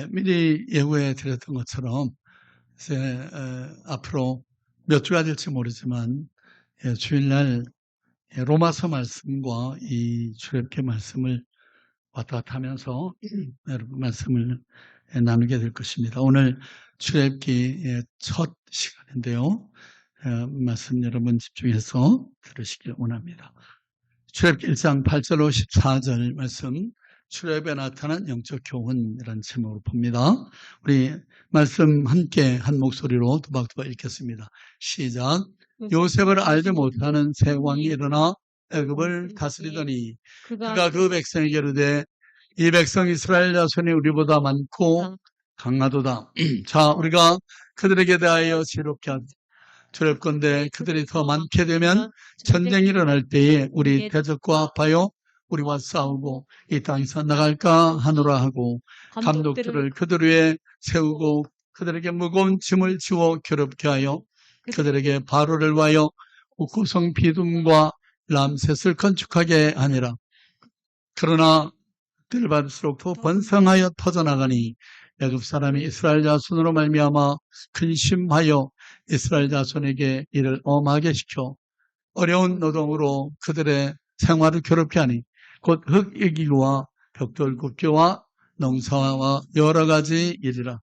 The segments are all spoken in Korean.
미리 예고해 드렸던 것처럼 이제 앞으로 몇 주가 될지 모르지만 주일날 로마서 말씀과 이 출애굽기 말씀을 왔다 갔다 하면서 여러분 말씀을 나누게 될 것입니다. 오늘 출애굽기의 첫 시간인데요. 말씀 여러분 집중해서 들으시길 원합니다. 출애굽기 1장 8절로 14절 말씀, 출애굽에 나타난 영적 교훈이라는 제목으로 봅니다. 우리 말씀 함께 한 목소리로 두박두박 읽겠습니다. 시작. 요셉을 알지 못하는 새 왕이 일어나 애굽을 다스리더니 그가 그 백성에게 이르되 이 백성 이스라엘 자손이 우리보다 많고 강하도다. 자, 우리가 그들에게 대하여 지혜롭게 하자. 두렵건대 그들이 더 많게 되면 전쟁이 일어날 때에 우리 대적과 합하여 우리와 싸우고 이 땅에서 나갈까 하노라 하고 감독들을 그들 위에 세우고 그들에게 무거운 짐을 지워 괴롭게 하여 그들에게 바로를 와여 옥구성 비둠과 람셋을 건축하게 하니라. 그러나 때를 받을수록 더 번성하여 터져나가니 애굽 사람이 이스라엘 자손으로 말미암아 근심하여 이스라엘 자손에게 이를 엄하게 시켜 어려운 노동으로 그들의 생활을 괴롭게 하니 곧 흙이기와 벽돌 굽기와 농사와 여러 가지 일이라.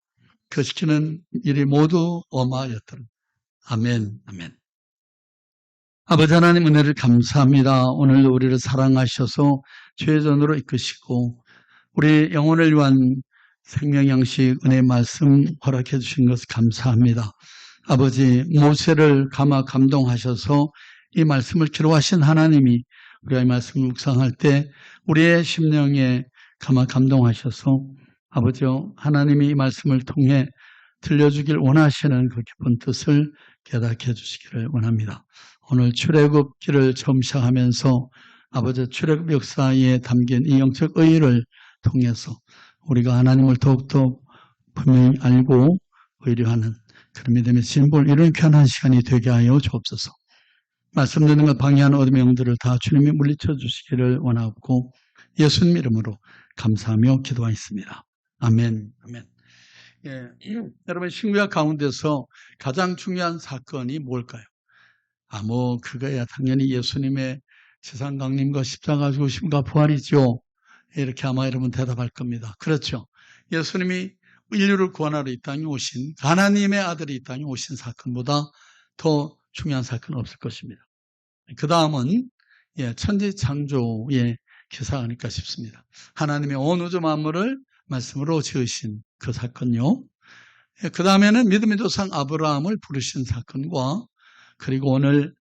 그 시키는 일이 모두 엄하였더라. 아멘. 아멘. 아버지 하나님 은혜를 감사합니다. 오늘도 우리를 사랑하셔서 최전으로 이끄시고 우리 영혼을 위한 생명양식 은혜의 말씀 허락해 주신 것을 감사합니다. 아버지, 모세를 감화 감동하셔서 이 말씀을 기록하신 하나님이 우리가 이 말씀을 묵상할 때 우리의 심령에 감화 감동하셔서 아버지, 하나님이 이 말씀을 통해 들려주길 원하시는 그 깊은 뜻을 깨닫게 해주시기를 원합니다. 오늘 출애굽기를 처음 시작하면서 아버지 출애굽 역사에 담긴 이 영적 의의를 통해서 우리가 하나님을 더욱더 분명히 알고 의뢰하는 그런 믿음의 진보를 이룬 귀한 시간이 되게 하여 주옵소서. 말씀 듣는 것 방해하는 어둠의 영들을 다 주님이 물리쳐 주시기를 원하고 예수님 이름으로 감사하며 기도하였습니다. 아멘. 아멘. 예, 여러분 신구약 가운데서 가장 중요한 사건이 뭘까요? 그거야 당연히 예수님의 세상 강림과 십자가 죽으심과 부활이죠. 이렇게 아마 여러분 대답할 겁니다. 그렇죠. 예수님이 인류를 구원하러 이 땅에 오신, 하나님의 아들이 이 땅에 오신 사건보다 더 중요한 사건은 없을 것입니다. 그 다음은 천지 창조의 기사가 아닐까 싶습니다. 하나님의 온 우주 만물을 말씀으로 지으신 그 사건요. 그 다음에는 믿음의 조상 아브라함을 부르신 사건과 그리고 오늘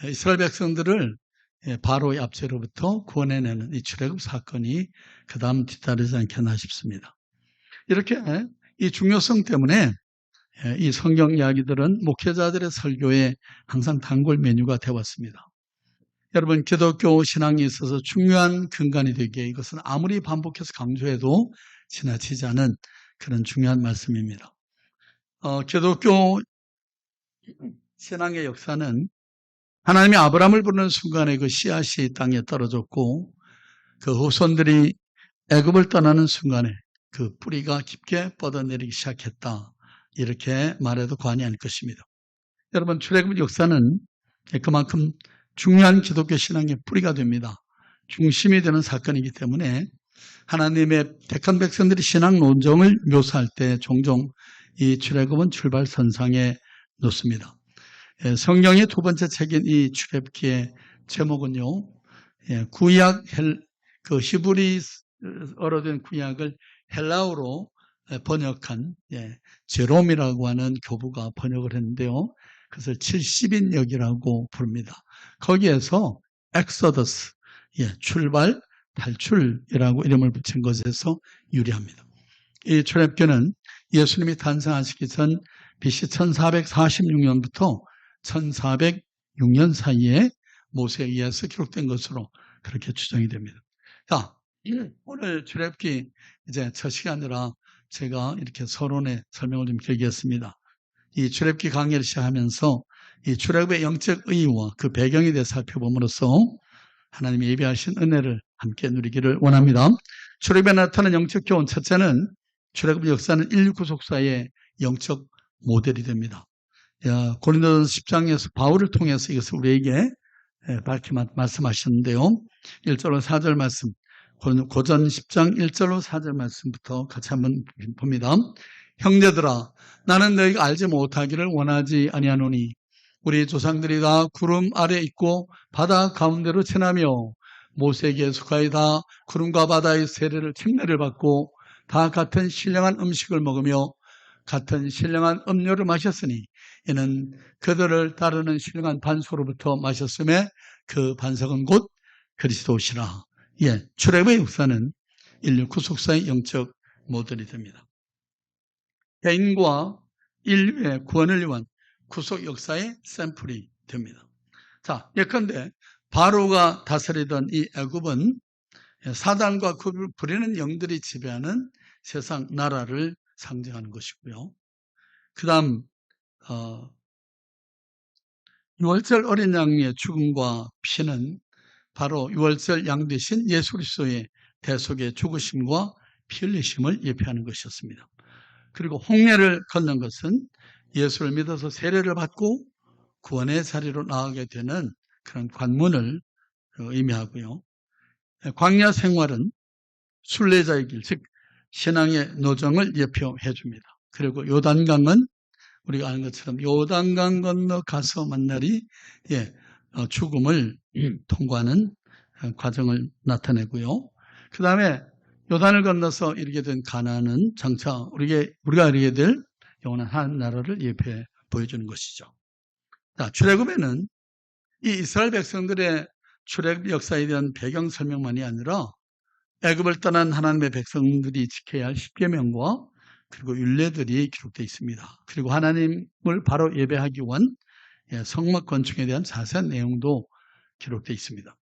이스라엘 백성들을 바로의 압제로부터 구원해내는 이 출애굽 사건이 그 다음 뒤따르지 않겠나 싶습니다. 이렇게 이 중요성 때문에 이 성경 이야기들은 목회자들의 설교에 항상 단골 메뉴가 되었습니다. 여러분, 기독교 신앙에 있어서 중요한 근간이 되기에 이것은 아무리 반복해서 강조해도 지나치지 않은 그런 중요한 말씀입니다. 기독교 신앙의 역사는 하나님이 아브라함을 부르는 순간에 그 씨앗이 땅에 떨어졌고 그 후손들이 애굽을 떠나는 순간에 그 뿌리가 깊게 뻗어내리기 시작했다. 이렇게 말해도 과언이 아닐 것입니다. 여러분, 출애굽 역사는 그만큼 중요한 기독교 신앙의 뿌리가 됩니다. 중심이 되는 사건이기 때문에 하나님의 택한 백성들이 신앙 논정을 묘사할 때 종종 이 출애굽은 출발선상에 놓습니다. 성경의 두 번째 책인 이 출애굽기의 제목은요, 구약 그 히브리어로 된 구약을 헬라어로 번역한 제롬이라고 하는 교부가 번역을 했는데요. 그것을 70인역이라고 부릅니다. 거기에서 엑소더스, 출발, 탈출이라고 이름을 붙인 것에서 유래합니다. 이 출애굽기는 예수님이 탄생하시기 전 BC 1446년부터 1406년 사이에 모세에 의해서 기록된 것으로 그렇게 추정이 됩니다. 자, 오늘 출애굽기 이제 첫 시간이라 제가 이렇게 서론에 설명을 좀 드리겠습니다. 이 출애굽기 강의를 시작하면서 이 출애굽의 영적 의의와 그 배경에 대해 살펴봄으로써 하나님이 예비하신 은혜를 함께 누리기를 원합니다. 출애굽에 나타난 영적 교훈 첫째는 출애굽 역사는 인류 구속사의 영적 모델이 됩니다. 고린도전서 10장에서 바울을 통해서 이것을 우리에게 밝히 말씀하셨는데요. 1절로 4절 말씀, 고전 10장 1절로 4절 말씀부터 같이 한번 봅니다. 형제들아, 나는 너희가 알지 못하기를 원하지 아니하노니 우리 조상들이 다 구름 아래 있고 바다 가운데로 지나며 모세에게 속하여 구름과 바다의 세례를 침례를 받고 다 같은 신령한 음식을 먹으며 같은 신령한 음료를 마셨으니 이는 그들을 따르는 신령한 반석으로부터 마셨음에 그 반석은 곧 그리스도시라. 출애굽의 역사는 인류 구속사의 영적 모델이 됩니다. 개인과 인류의 구원을 위한 구속 역사의 샘플이 됩니다. 자, 예컨대 바로가 다스리던 이 애굽은 사단과 그 부리는 영들이 지배하는 세상 나라를 상징하는 것이고요. 그 다음 6월절 어린 양의 죽음과 피는 바로 6월절 양 되신 예수 그리스도의 대속의 죽으심과 피 흘리심을 예표하는 것이었습니다. 그리고 홍해를 건넌 것은 예수를 믿어서 세례를 받고 구원의 자리로 나아가게 되는 그런 관문을 의미하고요. 광야 생활은 순례자의 길, 즉 신앙의 노정을 예표해 줍니다. 그리고 요단강은 우리가 아는 것처럼 요단강 건너 가서 만나리 죽음을 통과하는 과정을 나타내고요. 그 다음에 요단을 건너서 이르게 된 가나안은 장차 우리가 이르게 될 영원한 하나님 나라를 예표해 보여주는 것이죠. 자, 출애굽에는 이 이스라엘 백성들의 출애굽 역사에 대한 배경 설명만이 아니라 애굽을 떠난 하나님의 백성들이 지켜야 할 십계명과 그리고 율례들이 기록되어 있습니다. 그리고 하나님을 바로 예배하기 위한 성막 건축에 대한 자세한 내용도 기록되어 있습니다.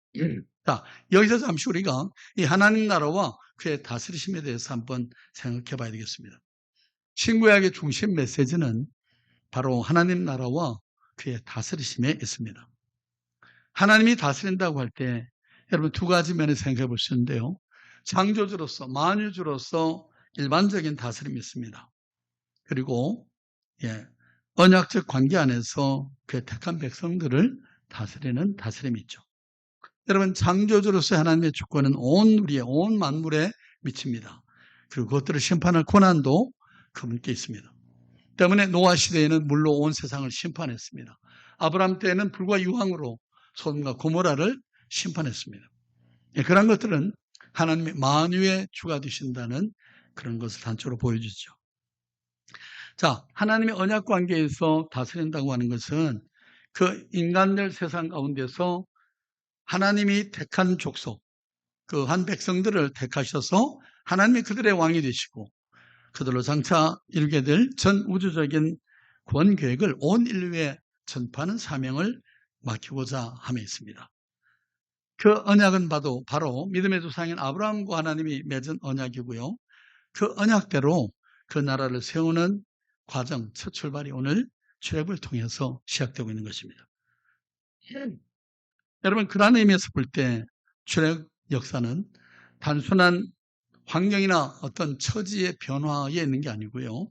자, 여기서 잠시 우리가 이 하나님 나라와 그의 다스리심에 대해서 한번 생각해 봐야 되겠습니다. 신구약의 중심 메시지는 바로 하나님 나라와 그의 다스리심에 있습니다. 하나님이 다스린다고 할 때 여러분 두 가지 면을 생각해 볼 수 있는데요. 창조주로서, 만유주로서 일반적인 다스림이 있습니다. 그리고 언약적 관계 안에서 그의 택한 백성들을 다스리는 다스림이 있죠. 여러분, 창조주로서 하나님의 주권은 우리의 온 만물에 미칩니다. 그리고 그것들을 심판할 권한도 그분께 있습니다. 때문에 노아 시대에는 물로 온 세상을 심판했습니다. 아브라함 때에는 불과 유황으로 소돔과 고모라를 심판했습니다. 그런 것들은 하나님의 만유의 주가 되신다는 그런 것을 단초로 보여주죠. 자, 하나님의 언약 관계에서 다스린다고 하는 것은 그 인간들 세상 가운데서 하나님이 택한 족속, 그 한 백성들을 택하셔서 하나님이 그들의 왕이 되시고 그들로 장차 이루게 될 전 우주적인 구원 계획을 온 인류에 전파하는 사명을 맡기고자 함에 있습니다. 그 언약은 바로 믿음의 조상인 아브라함과 하나님이 맺은 언약이고요. 그 언약대로 그 나라를 세우는 과정, 첫 출발이 오늘 출애굽을 통해서 시작되고 있는 것입니다. 여러분, 그런 의미에서 볼 때 출애굽 역사는 단순한 환경이나 어떤 처지의 변화에 있는 게 아니고요.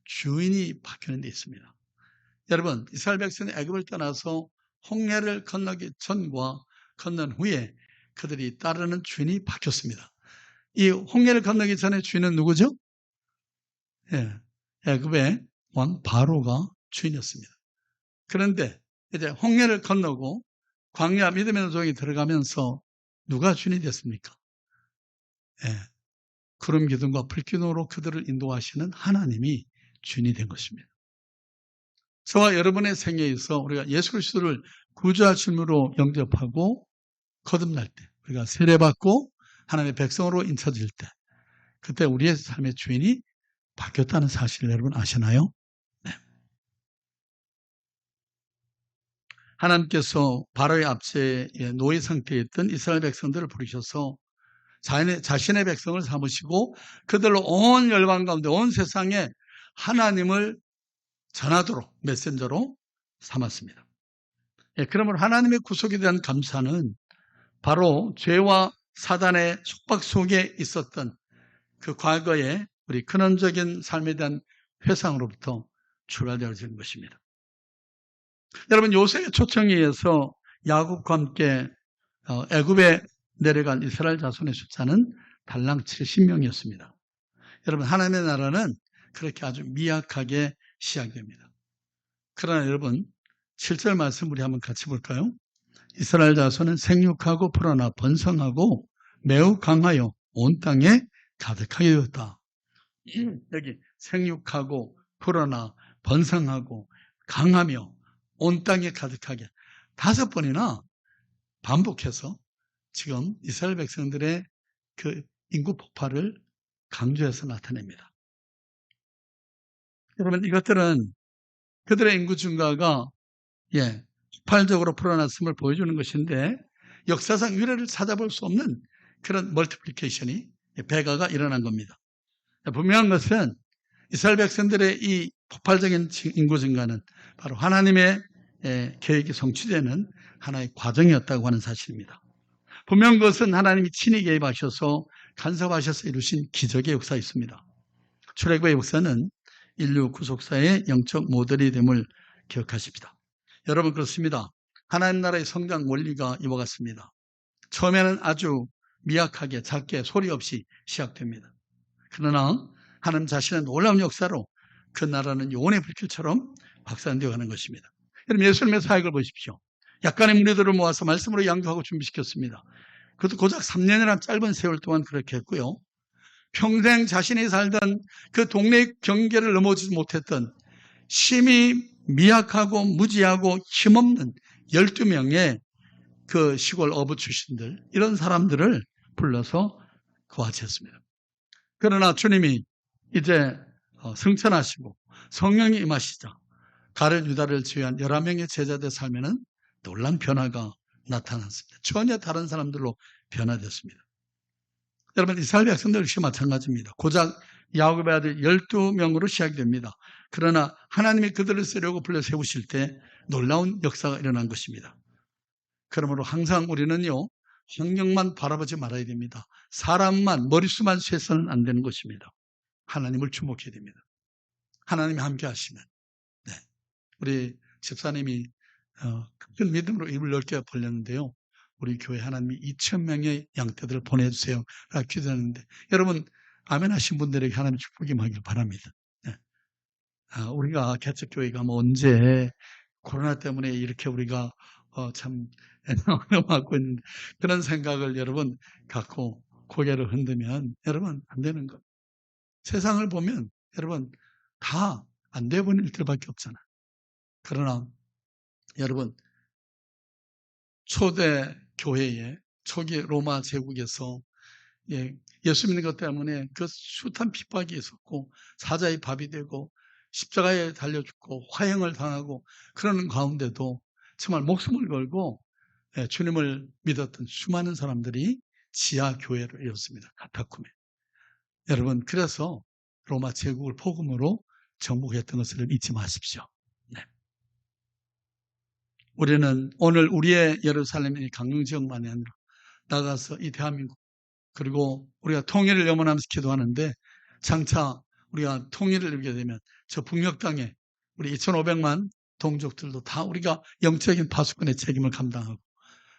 주인이 바뀌는 데 있습니다. 여러분, 이스라엘 백성이 애굽을 떠나서 홍해를 건너기 전과 건넌 후에 그들이 따르는 주인이 바뀌었습니다. 이 홍해를 건너기 전에 주인은 누구죠? 애굽의 왕 바로가 주인이었습니다. 그런데 이제 홍해를 건너고 광야 믿음의 노정에 들어가면서 누가 주인이 됐습니까? 구름 기둥과 불 기둥으로 그들을 인도하시는 하나님이 주인이 된 것입니다. 저와 여러분의 생애에 있어 우리가 예수 그리스도를 구주하심으로 영접하고 거듭날 때, 우리가 세례받고 하나님의 백성으로 인쳐질 때, 그때 우리의 삶의 주인이 바뀌었다는 사실을 여러분 아시나요? 네. 하나님께서 바로의 압제에 노예 상태에 있던 이스라엘 백성들을 부르셔서 자신의 백성을 삼으시고 그들로 온 열방 가운데 온 세상에 하나님을 전하도록 메신저로 삼았습니다. 그러므로 하나님의 구속에 대한 감사는 바로 죄와 사단의 속박 속에 있었던 그 과거에 우리 근원적인 삶에 대한 회상으로부터 출발되어지는 것입니다. 여러분, 요셉의 초청에 의해서 야곱과 함께 애굽에 내려간 이스라엘 자손의 숫자는 달랑 70명이었습니다. 여러분, 하나님의 나라는 그렇게 아주 미약하게 시작됩니다. 그러나 여러분, 7절 말씀 우리 한번 같이 볼까요? 이스라엘 자손은 생육하고 불어나 번성하고 매우 강하여 온 땅에 가득하게 되었다. 여기 생육하고 불어나 번성하고 강하며 온 땅에 가득하게 5번이나 반복해서 지금 이스라엘 백성들의 그 인구 폭발을 강조해서 나타냅니다. 여러분, 이것들은 그들의 인구 증가가 폭발적으로 불어났음을 보여주는 것인데 역사상 유래를 찾아볼 수 없는 그런 멀티플리케이션이 배가가 일어난 겁니다. 분명한 것은 이스라엘 백성들의 이 폭발적인 인구 증가는 바로 하나님의 계획이 성취되는 하나의 과정이었다고 하는 사실입니다. 분명한 것은 하나님이 친히 개입하셔서 간섭하셔서 이루신 기적의 역사였습니다. 출애굽의 역사는 인류 구속사의 영적 모델이 됨을 기억하십니다. 여러분, 그렇습니다. 하나님 나라의 성장 원리가 이와 같습니다. 처음에는 아주 미약하게 작게 소리 없이 시작됩니다. 그러나 하나님 자신의 놀라운 역사로 그 나라는 영혼의 불길처럼 확산되어 가는 것입니다. 여러분, 예수님의 사역을 보십시오. 약간의 무리들을 모아서 말씀으로 양육하고 준비시켰습니다. 그것도 고작 3년이라는 짧은 세월 동안 그렇게 했고요. 평생 자신이 살던 그 동네 경계를 넘어지지 못했던 심히 미약하고 무지하고 힘없는 12명의 그 시골 어부 출신들, 이런 사람들을 불러서 구하셨습니다. 그러나 주님이 이제 승천하시고 성령이 임하시자 가룟 유다를 제외한 11명의 제자들 삶에는 놀라운 변화가 나타났습니다. 전혀 다른 사람들로 변화됐습니다. 여러분, 이스라엘 백성들 역시 마찬가지입니다. 고작 야곱의 아들 12명으로 시작이 됩니다. 그러나 하나님이 그들을 쓰려고 불러 세우실 때 놀라운 역사가 일어난 것입니다. 그러므로 항상 우리는요, 환경만 바라보지 말아야 됩니다. 사람만, 머릿수만 쇠서는 안 되는 것입니다. 하나님을 주목해야 됩니다. 하나님이 함께 하시면. 우리 집사님이 큰 믿음으로 입을 넓게 벌렸는데요. 우리 교회 하나님이 2,000명의 양떼들을 보내주세요 라고 기도했는데, 여러분 아멘 하신 분들에게 하나님 축복이 임하길 바랍니다. 우리가 개척교회가 언제 코로나 때문에 이렇게 우리가 참 어려워하고 있는 그런 생각을 여러분 갖고 고개를 흔들면 여러분 안 되는 것. 세상을 보면 여러분 다 안 돼 보이는 일들밖에 없잖아요. 그러나 여러분, 초대 교회에 초기 로마 제국에서 예수 믿는 것 때문에 그 숱한 핍박이 있었고 사자의 밥이 되고 십자가에 달려 죽고 화형을 당하고 그러는 가운데도 정말 목숨을 걸고 주님을 믿었던 수많은 사람들이 지하 교회를 이뤘습니다. 카타콤에. 여러분, 그래서 로마 제국을 복음으로 정복했던 것을 잊지 마십시오. 우리는 오늘 우리의 예루살렘의 강릉 지역만이 아니라 나가서 이 대한민국, 그리고 우리가 통일을 염원하면서 기도하는데 장차 우리가 통일을 이루게 되면 저 북녘 땅에 우리 2,500만 동족들도 다 우리가 영적인 파수꾼의 책임을 감당하고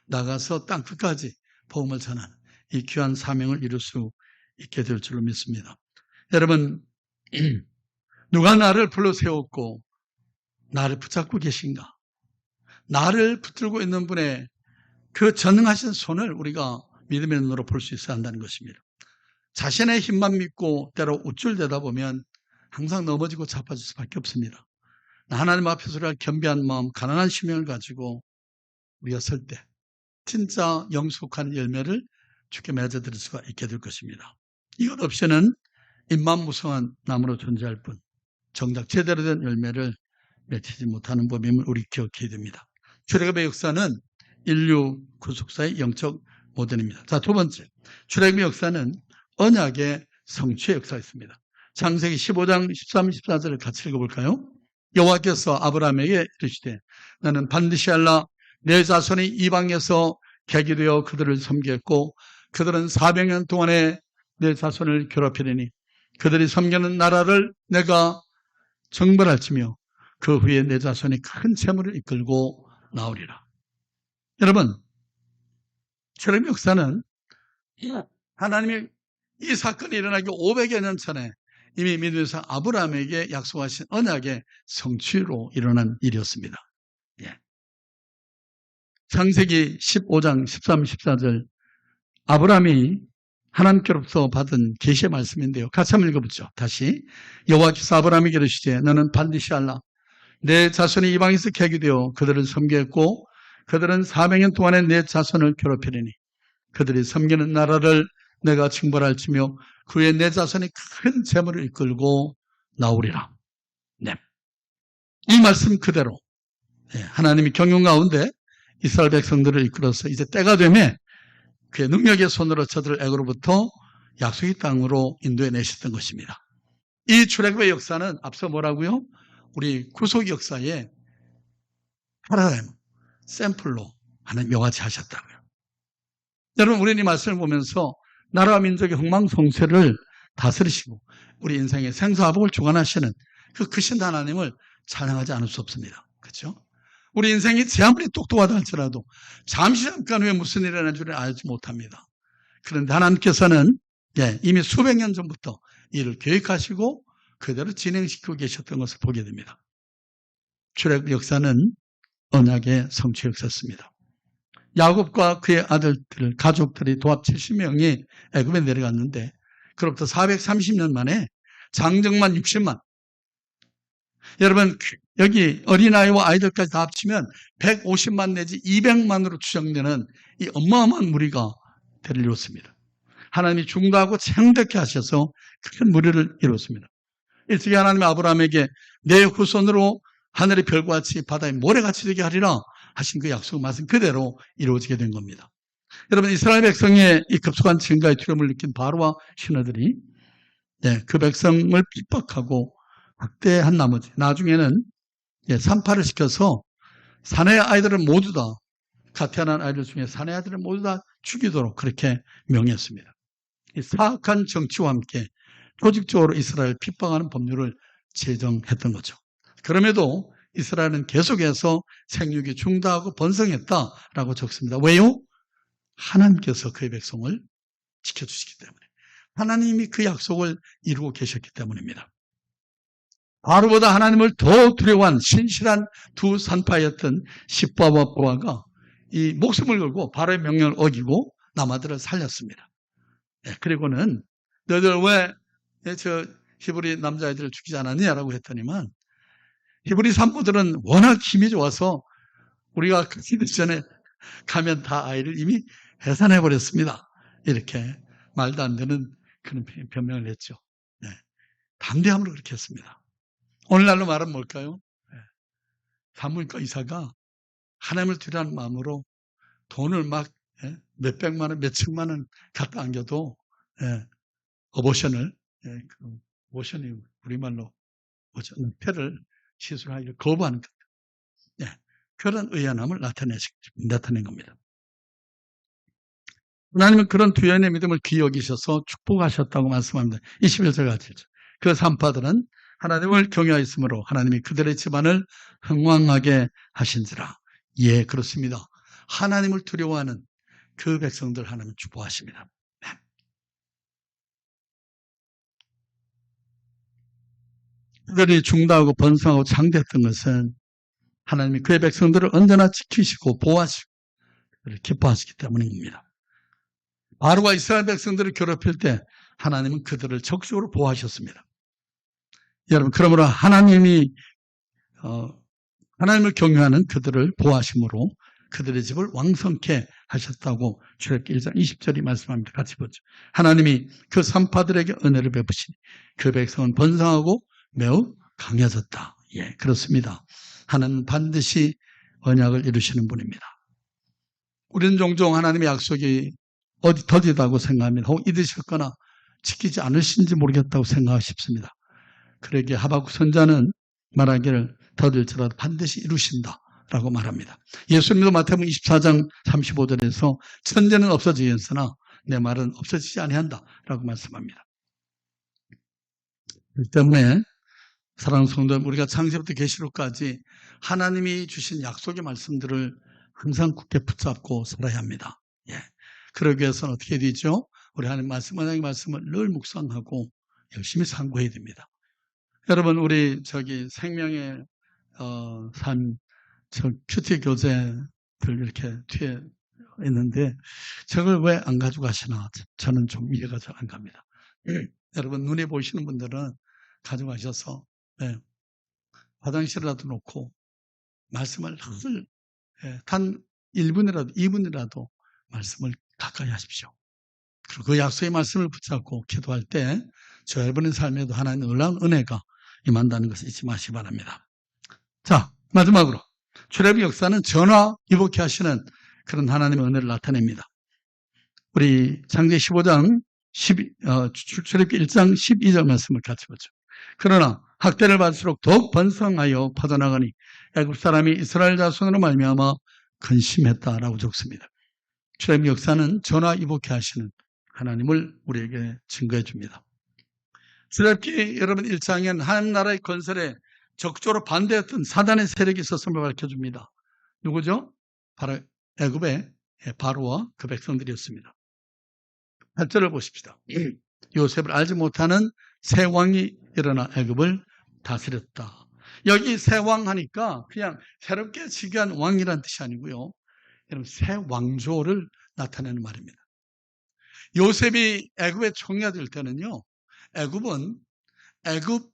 나가서 땅 끝까지 복음을 전하는 이 귀한 사명을 이룰 수 있게 될 줄로 믿습니다. 여러분, 누가 나를 불러 세웠고 나를 붙잡고 계신가? 나를 붙들고 있는 분의 그 전능하신 손을 우리가 믿음의 눈으로 볼 수 있어야 한다는 것입니다. 자신의 힘만 믿고 때로 우쭐대다 보면 항상 넘어지고 자빠질 수밖에 없습니다. 하나님 앞에서 우리가 겸비한 마음, 가난한 심령을 가지고 우리가 설 때 진짜 영속한 열매를 주께 맺어드릴 수가 있게 될 것입니다. 이것 없이는 입만 나무로 존재할 뿐 정작 제대로 된 열매를 맺히지 못하는 법임을 우리 기억해야 됩니다. 출애굽의 역사는 인류 구속사의 영적 모델입니다. 자, 두 번째, 출애굽의 역사는 언약의 성취의 역사였습니다. 창세기 15장 13, 14절을 같이 읽어볼까요? 여호와께서 아브라함에게 이르시되 나는 반드시 알라 내 자손이 이방에서 객이 되어 그들을 섬겼고 그들은 400년 동안에 내 자손을 괴롭히리니 그들이 섬기는 나라를 내가 정벌할지며 그 후에 내 자손이 큰 재물을 이끌고 나오리라. 여러분, 출애굽 역사는 하나님이 이 사건이 일어나기 500여 년 전에 이미 믿음에서 아브라함에게 약속하신 언약의 성취로 일어난 일이었습니다. 예. 창세기 15장 13, 14절 아브라함이 하나님께로부터 받은 계시의 말씀인데요. 같이 한번 읽어보죠. 다시 여호와께서 아브라함에게 이르시되 너는 반드시 알라. 내 자손이 이방에서 개기되어 그들을 섬겼고 그들은 400년 동안에 내 자손을 괴롭히리니 그들이 섬기는 나라를 내가 징벌할지며 그의 내 자손이 큰 재물을 이끌고 나오리라. 네. 이 말씀 그대로 하나님이 경영 가운데 이스라엘 백성들을 이끌어서 이제 때가 되면 그의 능력의 손으로 저들을 애굽으로부터 약속의 땅으로 인도해 내셨던 것입니다. 이 출애굽의 역사는 앞서 뭐라고요? 우리 구속 역사의 패러다임, 샘플로 하나님 여과치 하셨다고요. 여러분, 우리는 이 말씀을 보면서 나라와 민족의 흥망성쇠를 다스리시고 우리 인생의 생사화복을 주관하시는 그 크신 하나님을 찬양하지 않을 수 없습니다. 그렇죠? 우리 인생이 제 아무리 똑똑하다 할지라도 잠시 잠깐 후에 무슨 일이 일어날 줄을 알지 못합니다. 그런데 하나님께서는 이미 수백 년 전부터 이를 계획하시고 그대로 진행시키고 계셨던 것을 보게 됩니다. 출애굽 역사는 언약의 성취 역사였습니다. 야곱과 그의 아들들, 가족들이 도합 70명이 애굽에 내려갔는데 그로부터 430년 만에 장정만 60만. 여러분, 여기 어린아이와 아이들까지 다 합치면 150만 내지 200만으로 추정되는 이 어마어마한 무리가 대를 이뤘습니다. 하나님이 중도하고 창대케 하셔서 큰 무리를 이뤘습니다. 일찍이 하나님이 아브라함에게 내 후손으로 하늘의 별과 같이 바다의 모래같이 되게 하리라 하신 그 약속 말씀 그대로 이루어지게 된 겁니다. 여러분, 이스라엘 백성의 이 급속한 증가의 두려움을 느낀 바로와 신하들이 그 백성을 핍박하고 학대한 나머지 나중에는 산파를 시켜서 사내 아이들을 모두 다 가태어난 아이들 중에 사내 아이들을 모두 다 죽이도록 그렇게 명했습니다. 이 사악한 정치와 함께 조직적으로 이스라엘을 핍박하는 법률을 제정했던 거죠. 그럼에도 이스라엘은 계속해서 생육이 중다하고 번성했다라고 적습니다. 왜요? 하나님께서 그의 백성을 지켜주시기 때문에, 하나님이 그 약속을 이루고 계셨기 때문입니다. 바로보다 하나님을 더 두려워한 신실한 두 산파였던 십바와 보아가 이 목숨을 걸고 바로의 명령을 어기고 남아들을 살렸습니다. 그리고는 너희들 왜 저 히브리 남자애들을 죽이지 않았냐라고 했더니만 히브리 산모들은 워낙 힘이 좋아서 우리가 그 전에 가면 다 아이를 이미 해산해버렸습니다. 이렇게 말도 안 되는 그런 변명을 했죠. 담대함으로 그렇게 했습니다. 오늘날로 말하면 뭘까요? 산부인과 의사가 하나님을 두려워하는 마음으로 돈을 막 몇백만 원, 몇천만 원 갖다 안겨도 어보션을, 어보션이 우리말로 폐를 시술하기를 거부하는 것. 그런 의연함을 나타낸 겁니다. 하나님은 그런 두연의 믿음을 귀히 여기셔서 축복하셨다고 말씀합니다. 21절 같이. 그 산파들은 하나님을 경외하였으므로 하나님이 그들의 집안을 흥왕하게 하신지라. 예, 그렇습니다. 하나님을 두려워하는 그 백성들 하나님은 축복하십니다. 그들이 중다하고 번성하고 창대했던 것은 하나님이 그의 백성들을 언제나 지키시고 보호하시고 기뻐하시기 때문입니다. 바로가 이스라엘 백성들을 괴롭힐 때 하나님은 그들을 적극적으로 보호하셨습니다. 여러분, 그러므로 하나님을 경외하는 그들을 보호하심으로 그들의 집을 왕성케 하셨다고 출애굽기 1장 20절이 말씀합니다. 같이 보죠. 하나님이 그 산파들에게 은혜를 베푸시니 그 백성은 번성하고 매우 강해졌다. 예, 그렇습니다. 하나님은 반드시 언약을 이루시는 분입니다. 우리는 종종 하나님의 약속이 어디 더디다고 생각합니다. 혹 잊으셨거나 지키지 않으신지 모르겠다고 생각하십니다. 그러기에 하박국 선자는 말하기를 더딜지라도 반드시 이루신다라고 말합니다. 예수님도 마태복음 24장 35절에서 천재는 없어지겠으나 내 말은 없어지지 아니한다라고 말씀합니다. 그렇기 때문에 사랑하는 성도, 우리가 창세부터 계시록까지 하나님이 주신 약속의 말씀들을 항상 굳게 붙잡고 살아야 합니다. 예. 그러기 위해서는 어떻게 되죠? 우리 하나님 말씀, 하나님의 말씀을 늘 묵상하고 열심히 상고해야 됩니다. 여러분, 우리 생명의 삶, 큐티 교재들 이렇게 뒤에 있는데 저걸 왜 안 가져가시나 저는 좀 이해가 잘 안 갑니다. 여러분, 눈에 보이시는 분들은 가져가셔서 화장실이라도 놓고 말씀을 단 1분이라도 2분이라도 말씀을 가까이 하십시오. 그리고 그 약속의 말씀을 붙잡고 기도할 때 저 여러분의 삶에도 하나님의 놀라운 은혜가 임한다는 것을 잊지 마시기 바랍니다. 자, 마지막으로 출애굽의 역사는 전화위복케 하시는 그런 하나님의 은혜를 나타냅니다. 우리 창세기 15장 출애굽기 1장 12절 말씀을 같이 보죠. 그러나 학대를 받을수록 더욱 번성하여 퍼져나가니 애굽 사람이 이스라엘 자손으로 말미암아 근심했다라고 적습니다. 출애굽의 역사는 전화위복케 하시는 하나님을 우리에게 증거해 줍니다. 출애굽기 여러분 1장에는 하나님 나라의 건설에 적극적으로 반대했던 사단의 세력이 있었음을 밝혀줍니다. 누구죠? 바로 애굽의 바로와 그 백성들이었습니다. 8절을 보십시다. 요셉을 알지 못하는 새 왕이 일어나 애굽을 다스렸다. 여기 새 왕 하니까 그냥 새롭게 즉위한 왕이란 뜻이 아니고요. 여러분, 새 왕조를 나타내는 말입니다. 요셉이 애굽의 총리가 될 때는요. 애굽은 애굽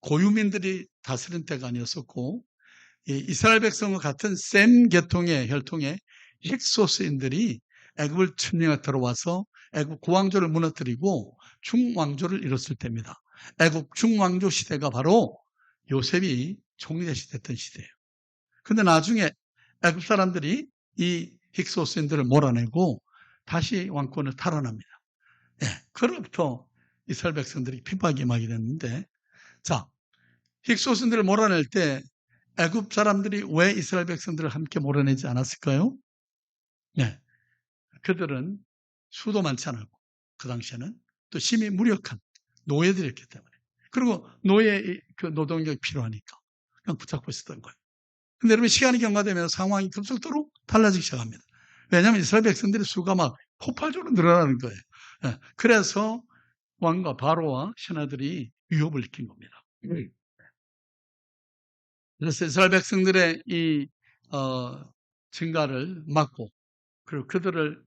고유민들이 다스린 때가 아니었었고 이스라엘 백성과 같은 셈 계통의 혈통의 힉소스인들이 애굽을 침략해 들어와서 애굽 고왕조를 무너뜨리고 중왕조를 이뤘을 때입니다. 애굽 중왕조 시대가 바로 요셉이 총리 됐던 시대예요. 그런데 나중에 애굽 사람들이 이 힉소스인들을 몰아내고 다시 왕권을 탈환합니다. 그로부터 이스라엘 백성들이 핍박이 막이 됐는데, 자, 힉소스인들을 몰아낼 때 애굽 사람들이 왜 이스라엘 백성들을 함께 몰아내지 않았을까요? 그들은 수도 많지 않았고 그 당시에는 또 심히 무력한 노예들이었기 때문에, 그리고 노예의 그 노동력이 필요하니까 그냥 붙잡고 있었던 거예요. 근데 여러분, 시간이 경과되면 상황이 급속도로 달라지기 시작합니다. 왜냐하면 이스라엘 백성들의 수가 막 폭발적으로 늘어나는 거예요. 그래서 왕과 바로와 신하들이 위협을 느낀 겁니다. 그래서 이스라엘 백성들의 이 증가를 막고, 그리고 그들을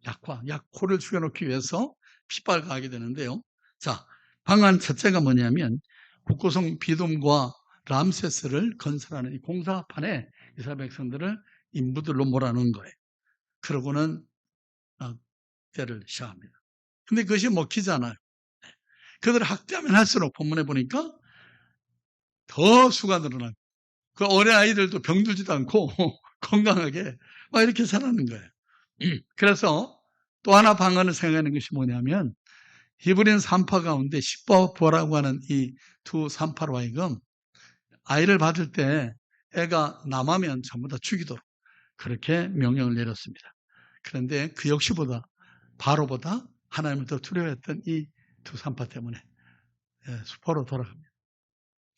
약호를 죽여놓기 위해서 핍박을 가하게 되는데요. 자, 방안 첫째가 뭐냐면 북고성 비돔과 람세스를 건설하는 이 공사판에 이스라엘 백성들을 인부들로 몰아넣은 거예요. 그러고는 학대를 시작합니다. 근데 그것이 먹히잖아요. 그들을 학대하면 할수록 본문에 보니까 더 수가 늘어나고, 그 어린 아이들도 병들지도 않고 건강하게 막 이렇게 살아가는 거예요. 그래서 또 하나 방언을 생각하는 것이 뭐냐면 히브리인 산파 가운데 십바보라고 하는 이 두 산파로 하여금 아이를 받을 때 애가 남하면 전부 다 죽이도록 그렇게 명령을 내렸습니다. 그런데 그 역시보다 바로보다 하나님을 더 두려워했던 이 두 산파 때문에 수포로 돌아갑니다.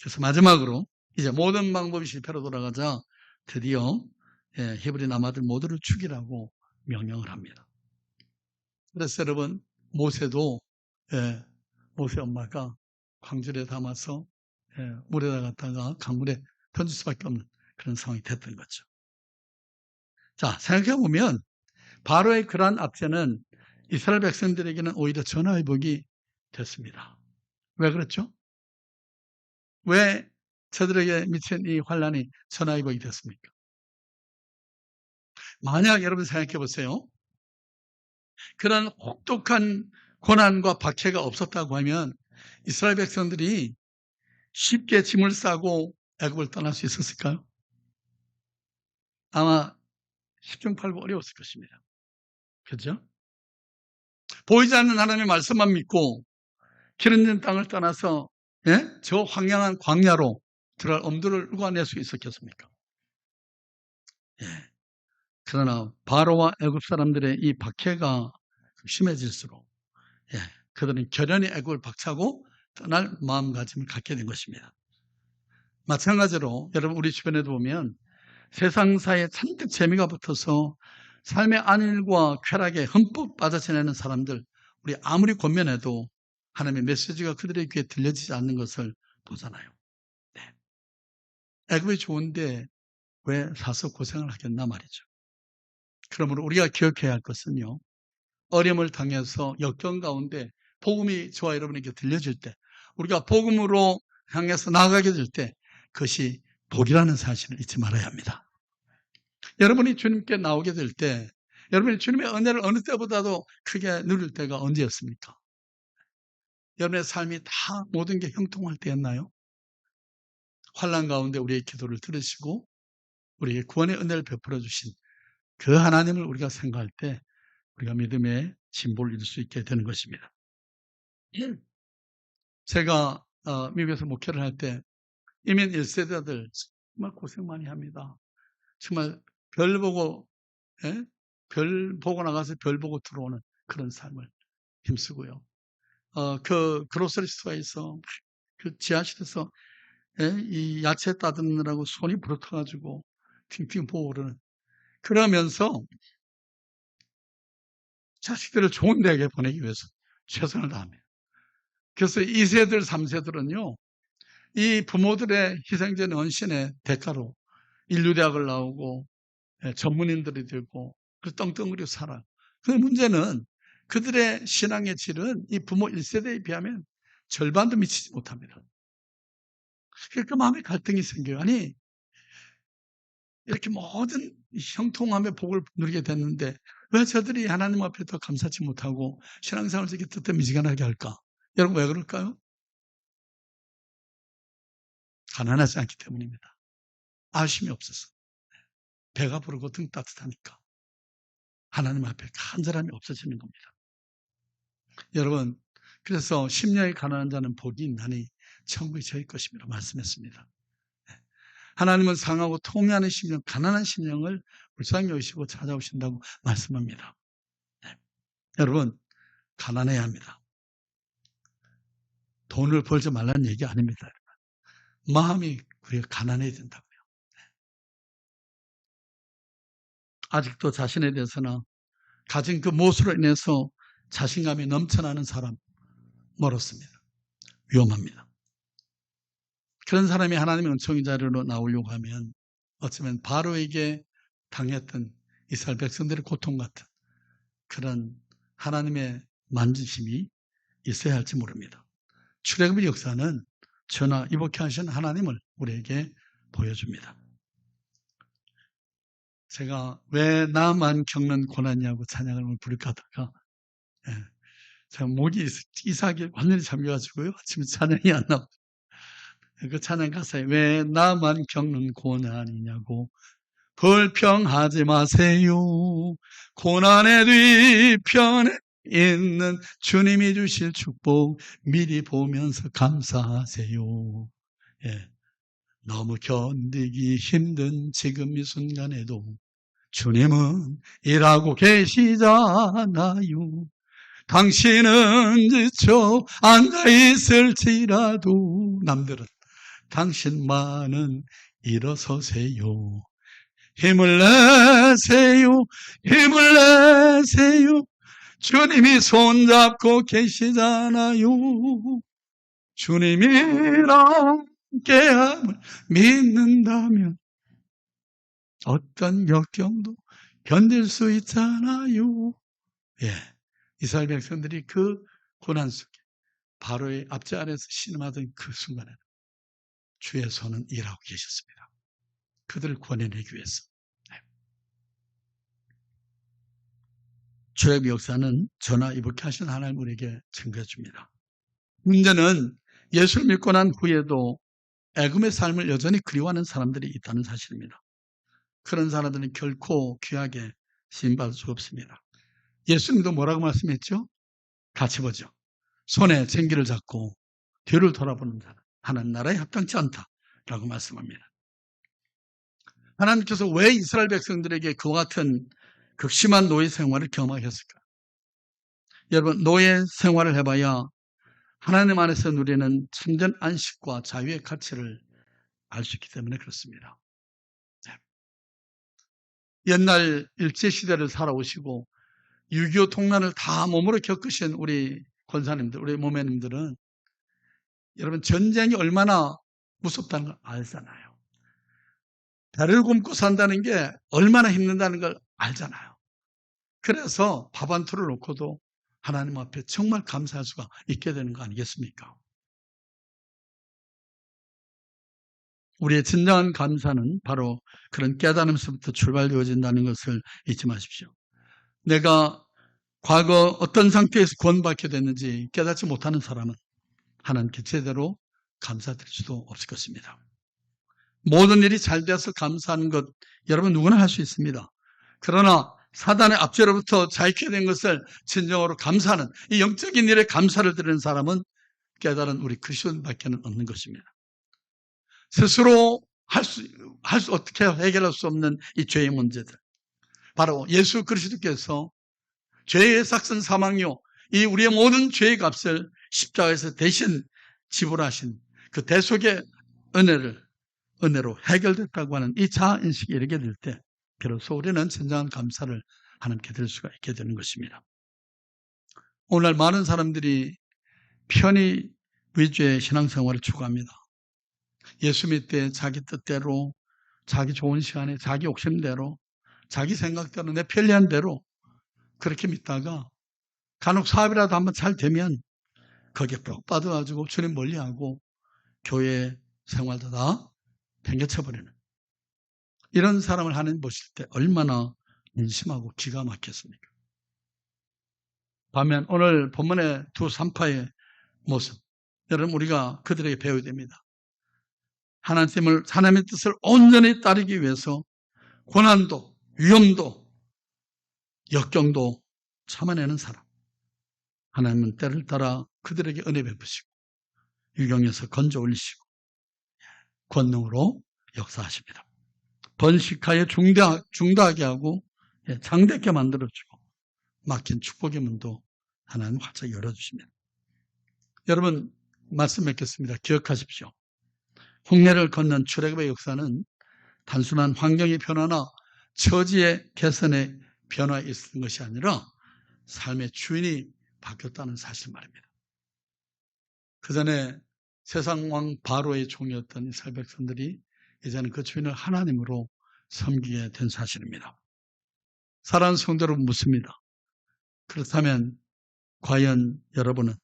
그래서 마지막으로 이제 모든 방법이 실패로 돌아가자 드디어 히브리 남아들 모두를 죽이라고 명령을 합니다. 그래서 여러분, 모세도 모세 엄마가 광주리에 담아서 물에다 갔다가 강물에 던질 수밖에 없는 그런 상황이 됐던 거죠. 자, 생각해보면 바로의 그러한 압제는 이스라엘 백성들에게는 오히려 전화위복이 됐습니다. 왜 그렇죠? 왜 저들에게 미친 이 환란이 전화위복이 됐습니까? 만약 여러분 생각해 보세요. 그런 혹독한 고난과 박해가 없었다고 하면 이스라엘 백성들이 쉽게 짐을 싸고 애굽을 떠날 수 있었을까요? 아마 십중팔구 어려웠을 것입니다. 그렇죠? 보이지 않는 하나님의 말씀만 믿고 기름진 땅을 떠나서 저 황량한 광야로 들어갈 엄두를 누가 낼 수 있었겠습니까? 그러나 바로와 애굽 사람들의 이 박해가 심해질수록 그들은 결연히 애굽을 박차고 떠날 마음가짐을 갖게 된 것입니다. 마찬가지로 여러분 우리 주변에도 보면 세상사에 잔뜩 재미가 붙어서 삶의 안일과 쾌락에 흠뻑 빠져 지내는 사람들, 우리 아무리 권면해도 하나님의 메시지가 그들의 귀에 들려지지 않는 것을 보잖아요. 네. 애굽이 좋은데 왜 사서 고생을 하겠나 말이죠. 그러므로 우리가 기억해야 할 것은요, 어려움을 당해서 역경 가운데 복음이 저와 여러분에게 들려질 때, 우리가 복음으로 향해서 나아가게 될 때 그것이 복이라는 사실을 잊지 말아야 합니다. 여러분이 주님께 나오게 될 때, 여러분이 주님의 은혜를 어느 때보다도 크게 누릴 때가 언제였습니까? 여러분의 삶이 다 모든 게 형통할 때였나요? 환난 가운데 우리의 기도를 들으시고 우리에게 구원의 은혜를 베풀어 주신 그 하나님을 우리가 생각할 때 우리가 믿음의 진보를 이룰 수 있게 되는 것입니다. 제가 미국에서 목회를 할 때 이민 1세대들 정말 고생 많이 합니다. 정말 별 보고 나가서 별 보고 들어오는 그런 삶을 힘쓰고요. 그 그로서리 스토어에서 그 지하실에서 이 야채 따듬느라고 손이 부러져가지고 팅팅 부어오르는, 그러면서 자식들을 좋은 대학에 보내기 위해서 최선을 다합니다. 그래서 2세들, 3세들은요, 이 부모들의 희생적인 헌신의 대가로 인류대학을 나오고 전문인들이 되고 그 떵떵거리고 살아요. 그 문제는 그들의 신앙의 질은 이 부모 1세대에 비하면 절반도 미치지 못합니다. 그러니까 마음에 갈등이 생겨요. 아니, 이렇게 모든 형통함의 복을 누리게 됐는데 왜 저들이 하나님 앞에 더 감사치 못하고 신앙생활을 저렇게 뜨뜻미지근하게 할까? 여러분 왜 그럴까요? 가난하지 않기 때문입니다. 아쉬움이 없어서. 배가 부르고 등 따뜻하니까. 하나님 앞에 간절함이 없어지는 겁니다. 여러분, 그래서 심령이 가난한 자는 복이 있나니 천국이 저희 것임이라 말씀했습니다. 하나님은 상하고 통회하는 심령, 가난한 심령을 불쌍히 여기시고 찾아오신다고 말씀합니다. 네. 여러분, 가난해야 합니다. 돈을 벌지 말라는 얘기 아닙니다. 마음이 우리가 가난해야 된다고요. 아직도 자신에 대해서나 가진 그 모습으로 인해서 자신감이 넘쳐나는 사람 멀었습니다. 위험합니다. 그런 사람이 하나님의 은총의 자리로 나오려고 하면 어쩌면 바로에게 당했던 이스라엘 백성들의 고통 같은 그런 하나님의 만지심이 있어야 할지 모릅니다. 출애굽의 역사는 전하 이복해 하신 하나님을 우리에게 보여줍니다. 제가 왜 나만 겪는 고난이냐고 찬양을 부를까 하다가 제가 목이 이상하게 완전히 잠겨가지고요. 아침에 찬양이 안 나와요. 그 찬양 가사에 왜 나만 겪는 고난이냐고 불평하지 마세요. 고난의 뒤편에 있는 주님이 주실 축복 미리 보면서 감사하세요. 너무 견디기 힘든 지금 이 순간에도 주님은 일하고 계시잖아요. 당신은 지쳐 앉아있을지라도 남들은 당신만은 일어서세요. 힘을 내세요. 힘을 내세요. 주님이 손잡고 계시잖아요. 주님이랑 함께함을 믿는다면 어떤 역경도 견딜 수 있잖아요. 이스라엘 백성들이 그 고난 속에 바로의 앞제 아래에서 신음하던 그 순간에 주의 손은 일하고 계셨습니다. 그들을 구원해내기 위해서. 출애굽 역사는 전하 이복해 하신 하나님 우리에게 증거해 줍니다. 문제는 예수를 믿고 난 후에도 애굽의 삶을 여전히 그리워하는 사람들이 있다는 사실입니다. 그런 사람들은 결코 귀하게 쓰임받을 수 없습니다. 예수님도 뭐라고 말씀했죠? 같이 보죠. 손에 쟁기를 잡고 뒤를 돌아보는 자는 하나님 나라에 합당치 않다라고 말씀합니다. 하나님께서 왜 이스라엘 백성들에게 그와 같은 극심한 노예 생활을 경험하게 했을까? 여러분, 노예 생활을 해봐야 하나님 안에서 누리는 참된 안식과 자유의 가치를 알 수 있기 때문에 그렇습니다. 옛날 일제시대를 살아오시고 6.25 통난을 다 몸으로 겪으신 우리 권사님들, 우리 모매님들은 여러분 전쟁이 얼마나 무섭다는 걸 알잖아요. 배를 굶고 산다는 게 얼마나 힘든다는 걸 알잖아요. 그래서 밥 한 톨을 놓고도 하나님 앞에 정말 감사할 수가 있게 되는 거 아니겠습니까? 우리의 진정한 감사는 바로 그런 깨달음에서부터 출발되어진다는 것을 잊지 마십시오. 내가 과거 어떤 상태에서 구원받게 됐는지 깨닫지 못하는 사람은 하나님께 제대로 감사드릴 수도 없을 것입니다. 모든 일이 잘 돼서 감사하는 것 여러분 누구나 할 수 있습니다. 그러나 사단의 압제로부터 자유케 된 것을 진정으로 감사하는 이 영적인 일에 감사를 드리는 사람은 깨달은 우리 그리스도인밖에는 없는 것입니다. 스스로 어떻게 해결할 수 없는 이 죄의 문제들. 바로 예수 그리스도께서 죄의 삭슨 사망요, 이 우리의 모든 죄의 값을 십자가에서 대신 지불하신 그 대속의 은혜로 해결됐다고 하는 이 자아인식에 이르게 될 때, 비로소 우리는 진정한 감사를 하나님께 드릴 수가 있게 되는 것입니다. 오늘날 많은 사람들이 편의 위주의 신앙생활을 추구합니다. 예수 믿되 자기 뜻대로, 자기 좋은 시간에, 자기 욕심대로, 자기 생각대로, 내 편리한 대로 그렇게 믿다가 간혹 사업이라도 한번 잘 되면 거기에 뻑 빠져가지고 주님 멀리하고 교회 생활도 다 팽개쳐버리는 이런 사람을 하나님 보실 때 얼마나 인심하고 기가 막혔습니까? 반면 오늘 본문의 두 산파의 모습, 여러분 우리가 그들에게 배워야 됩니다. 하나님의 뜻을 온전히 따르기 위해서 고난도, 위험도, 역경도 참아내는 사람. 하나님은 때를 따라 그들에게 은혜 베푸시고 유경에서 건져 올리시고 권능으로 역사하십니다. 번식하여 중다하게 하고 장대케 만들어주고 막힌 축복의 문도 하나님 활짝 열어주십니다. 여러분 말씀 맺겠습니다. 기억하십시오. 홍해를 건넌 출애굽의 역사는 단순한 환경의 변화나 처지의 개선의 변화에 있었던 것이 아니라 삶의 주인이 바뀌었다는 사실 말입니다. 그 전에 세상 왕 바로의 종이었던 이스라엘 백성들이 이제는 그 주인을 하나님으로 섬기게 된 사실입니다. 사랑하는 성도를 묻습니다. 그렇다면 과연 여러분은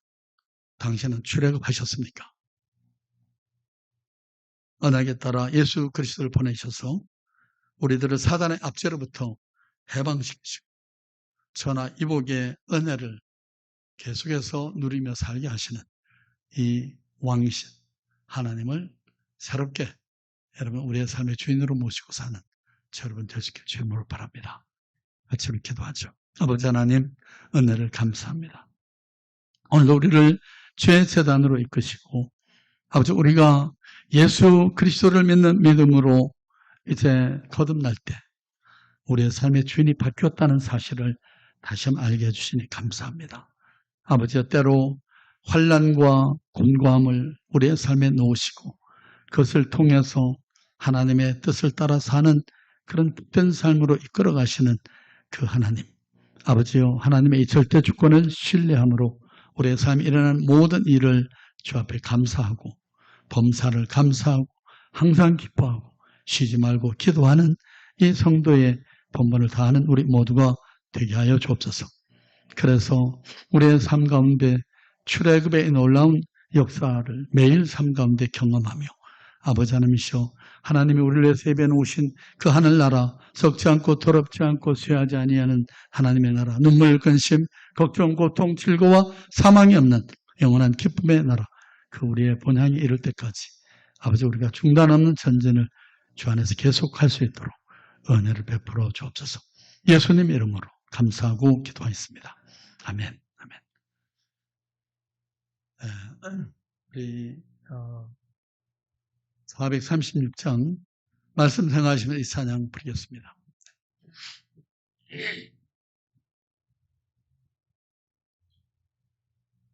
당신은 출애굽하셨습니까? 언약에 따라 예수 그리스도를 보내셔서 우리들을 사단의 압제로부터 해방시키시고 천하 이복의 은혜를 계속해서 누리며 살게 하시는 이 왕이신 하나님을 새롭게 여러분 우리의 삶의 주인으로 모시고 사는 여러분 되시길 주님으로 바랍니다. 같이 우리 기도하죠. 아버지 하나님 은혜를 감사합니다. 오늘도 우리를 죄의 재단으로 이끄시고 아버지 우리가 예수 그리스도를 믿는 믿음으로 이제 거듭날 때 우리의 삶의 주인이 바뀌었다는 사실을 다시 한번 알게 해주시니 감사합니다. 아버지 때로 환난과 곤고함을 우리의 삶에 놓으시고 그것을 통해서 하나님의 뜻을 따라 사는 그런 복된 삶으로 이끌어 가시는 그 하나님 아버지요 하나님의 이 절대 주권을 신뢰함으로 우리의 삶에 일어나는 모든 일을 주 앞에 감사하고 범사를 감사하고 항상 기뻐하고 쉬지 말고 기도하는 이 성도의 본분을 다하는 우리 모두가 되게 하여 주옵소서. 그래서 우리의 삶 가운데 출애굽의 놀라운 역사를 매일 삶 가운데 경험하며 아버지 하나님이시여 하나님이 우리를 위해서 예비해 놓으신 그 하늘나라 썩지 않고 더럽지 않고 쇠하지 아니하는 하나님의 나라 눈물 근심 걱정 고통 즐거워 사망이 없는 영원한 기쁨의 나라 그 우리의 본향에 이를 때까지 아버지 우리가 중단 없는 전진을 주 안에서 계속할 수 있도록 은혜를 베풀어 주옵소서. 예수님 이름으로 감사하고 기도하였습니다. 아멘. 아멘. 우리 436장 말씀 생각하시면 이 찬양 부르겠습니다.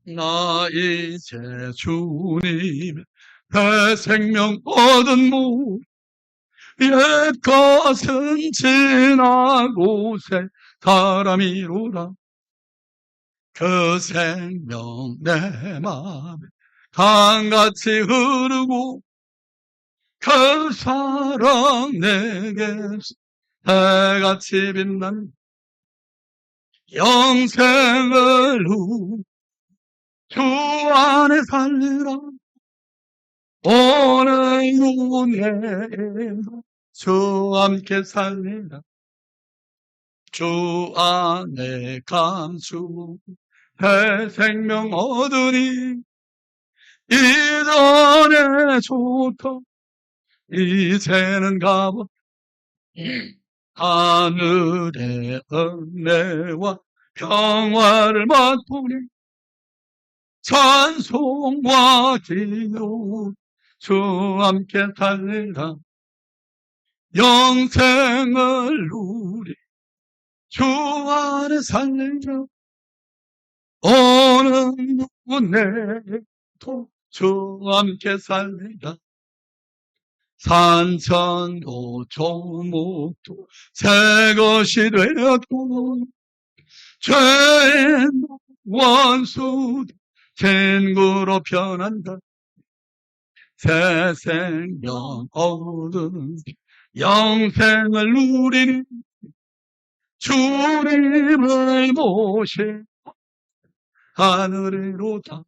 나 이제 주님 새 생명 얻은 무 옛 것은 지나고 새 사람이로라. 그 생명 내 맘에 강같이 흐르고 그 사랑 내게서 해같이 빛난 영생을 주 안에 살리라. 오늘도 내일도 주 함께 살리라. 주 안에 감추 새 생명 얻으니 이전에 좋던 이제는 가보 하늘의 은혜와 평화를 맛보니 찬송과 기도 주 함께 살리라. 영생을 누리 주 안에 살리라. 오늘도 내일도 주 함께 살리라. 산천도 조목도 새 것이 되었고 죄의 원수도 친구로 변한다. 새 생명 얻은 영생을 누리니 주님을 모시 하늘이로다.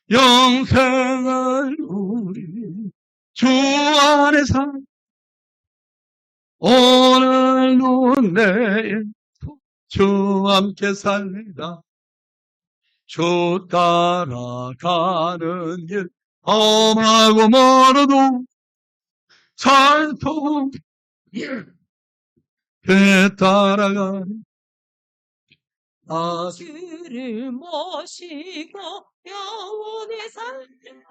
영생을 누리니 주 안에 살 오늘도 내일도 주 함께 살리라. 주 따라가는 길 험하고 멀어도 찬송 그 따라가는 주를 모시고 영원히 살리라.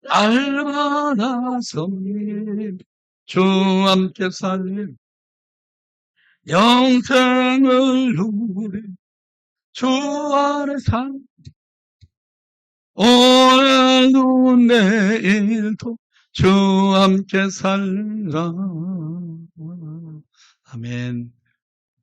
날마다 성님 주 함께 살림 영생을 누리 주 안에 살 오늘도 내일도 주 함께 살라. 아멘.